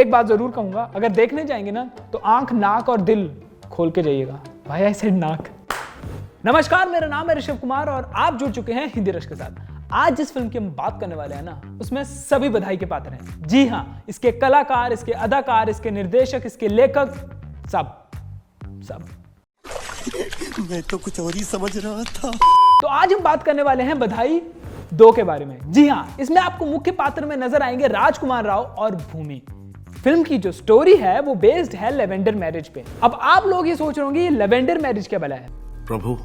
एक बात जरूर कहूंगा, अगर देखने जाएंगे ना तो आंख, नाक और दिल खोल के जाइएगा। भाई आई सेड नाक। नमस्कार, मेरा नाम है ऋषभ कुमार और आप जुड़ चुके हैं हिंदी रश के साथ। आज जिस फिल्म की हम बात करने वाले हैं ना, उसमें सभी बधाई के पात्र हैं। जी हाँ, इसके कलाकार, इसके अदाकार, इसके निर्देशक, इसके लेखक, सब। मैं तो कुछ और ही समझ रहा था। तो आज हम बात करने वाले हैं बधाई 2 के बारे में। जी हाँ, इसमें आपको मुख्य पात्र में नजर आएंगे राजकुमार राव और भूमि। फिल्म की जो स्टोरी है वो बेस्ड है लेवेंडर मैरिज पे। अब आप लोग ये सोच रहे होंगे ये लेवेंडर मैरिज क्या भला है? प्रभु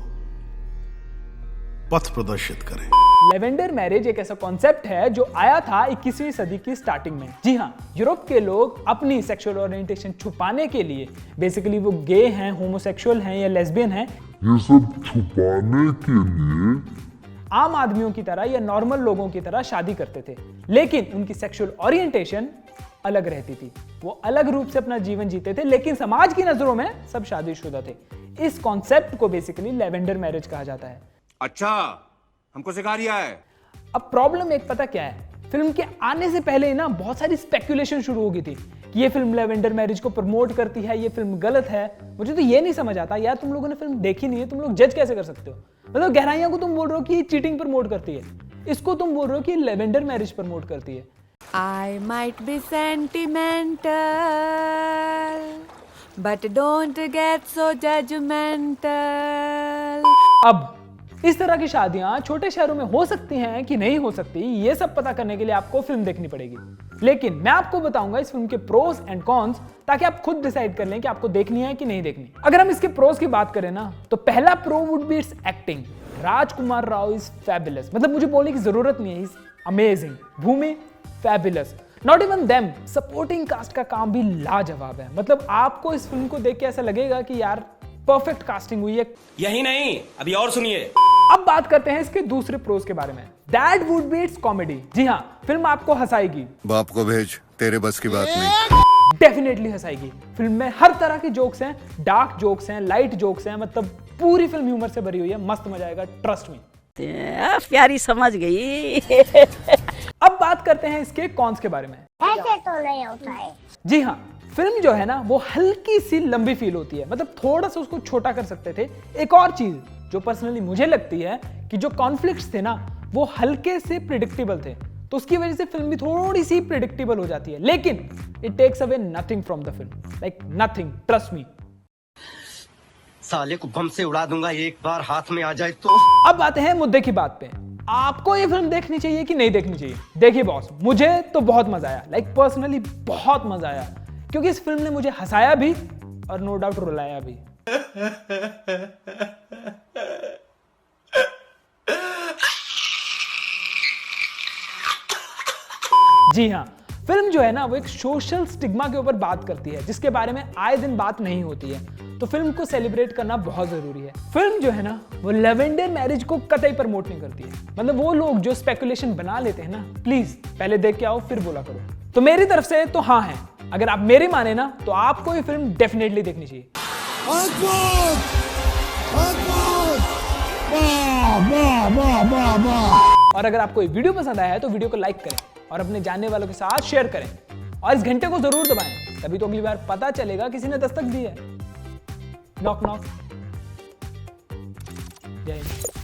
पथ प्रदर्शित करें। लेवेंडर मैरिज एक ऐसा कॉन्सेप्ट है जो आया था 21वीं सदी की स्टार्टिंग में। जी हाँ, यूरोप के लोग अपनी सेक्सुअल ओरिएंटेशन छुपाने के लिए, बेसिकली वो गे हैं, होमोसेक्सुअल हैं या लेस्बियन हैं, ये सब छुपाने के लिए आम आदमियों की तरह या नॉर्मल लोगों की तरह शादी करते थे। लेकिन उनकी सेक्सुअल ओरिएंटेशन अलग रहती थी। वो अलग रूप से अपना जीवन जीते थे, लेकिन समाज की नजरों में सब शादीशुदा थे। इस कॉन्सेप्ट को बेसिकली लेवेंडर मैरिज कहा जाता है। अच्छा, हमको सिखा रिया है। अब प्रॉब्लम एक पता क्या है, फिल्म के आने से पहले ही ना बहुत सारी स्पेकुलेशन शुरू हो गई थी कि ये फिल्म लेवेंडर मैरिज को प्रमोट करती है, ये फिल्म गलत है। मुझे तो ये नहीं समझ आता यार, तुम लोगों ने फिल्म देखी नहीं है, तुम लोग जज कैसे कर सकते हो? मतलब गहराइयों को तुम बोल रहे हो कि चीटिंग प्रमोट करती है, इसको तुम बोल रहे हो कि लेवेंडर मैरिज प्रमोट करती है। I might be sentimental, but don't get so judgmental. अब इस तरह की शादियां छोटे शहरों में हो सकती हैं कि नहीं हो सकती, ये सब पता करने के लिए आपको फिल्म देखनी पड़ेगी। लेकिन मैं आपको बताऊंगा इस फिल्म के प्रोस एंड कॉन्स, ताकि आप खुद डिसाइड कर लें कि आपको देखनी है कि नहीं देखनी। अगर हम इसके प्रोस की बात करें ना, तो पहला pro would be it's acting. Rajkummar Rao is fabulous, मतलब मुझे बोलने की जरूरत नहीं है, is amazing. Bhumi fabulous, not even them. Supporting cast का काम भी लाजवाब है। मतलब आपको इस फिल्म को देख के ऐसा लगेगा कि यार परफेक्ट कास्टिंग हुई है। यही नहीं, अभी और सुनिए। अब बात करते हैं इसके दूसरे प्रोस के बारे में। That would be its comedy. जी हाँ, फिल्म आपको हंसाएगी। बाप को भेज, तेरे बस की बात नहीं। डेफिनेटली हंसाएगी। फिल्म में हर तरह के जोक्स हैं, डार्क जोक्स हैं, लाइट जोक्स हैं, मतलब पूरी फिल्म ह्यूमर से भरी हुई है। मस्त मजा आएगा, ट्रस्ट मी। प्यारी समझ गई। अब बात करते हैं इसके कॉन्स के बारे में। ऐसे तो नहीं होता है। जी हाँ, फिल्म जो है ना वो हल्की सी लंबी फील होती है, मतलब थोड़ा सा उसको छोटा कर सकते थे। एक और चीज जो पर्सनली मुझे लगती है कि जो कॉन्फ्लिक्ट्स थे ना वो हल्के से प्रिडिक्टेबल थे, तो उसकी वजह से फिल्म भी थोड़ी सी प्रिडिक्टेबल हो जाती है। लेकिन it takes away nothing from the film, like nothing, trust me. साले को बम से उड़ा दूंगा एक बार हाथ में आ जाए तो। अब आते हैं मुद्दे की बात पे। आपको ये फिल्म देखनी चाहिए कि नहीं देखनी चाहिए? देखिए बॉस, मुझे तो बहुत मजा आया, लाइक पर्सनली बहुत मजा आया, क्योंकि इस फिल्म ने मुझे हंसाया भी और नो डाउट रुलाया भी। जी हाँ, फिल्म जो है ना वो एक सोशल स्टिग्मा के ऊपर बात करती है, जिसके बारे में आए दिन बात नहीं होती है। तो फिल्म को सेलिब्रेट करना बहुत जरूरी है। फिल्म जो है ना वो लेवेंडर मैरिज को कतई प्रमोट नहीं करती है। मतलब वो लोग जो स्पेकुलेशन बना लेते हैं ना, प्लीज पहले देख के आओ फिर बोला करो। तो मेरी तरफ से तो हाँ है। अगर आप मेरी माने ना तो आपको ये फिल्म डेफिनेटली देखनी चाहिए। और अगर आपको ये वीडियो पसंद आया है तो वीडियो को लाइक करें और अपने जानने वालों के साथ शेयर करें और इस घंटे को जरूर दबाएं, तभी तो अगली बार पता चलेगा किसी ने दस्तक दी है। Knock knock. जय हिंद।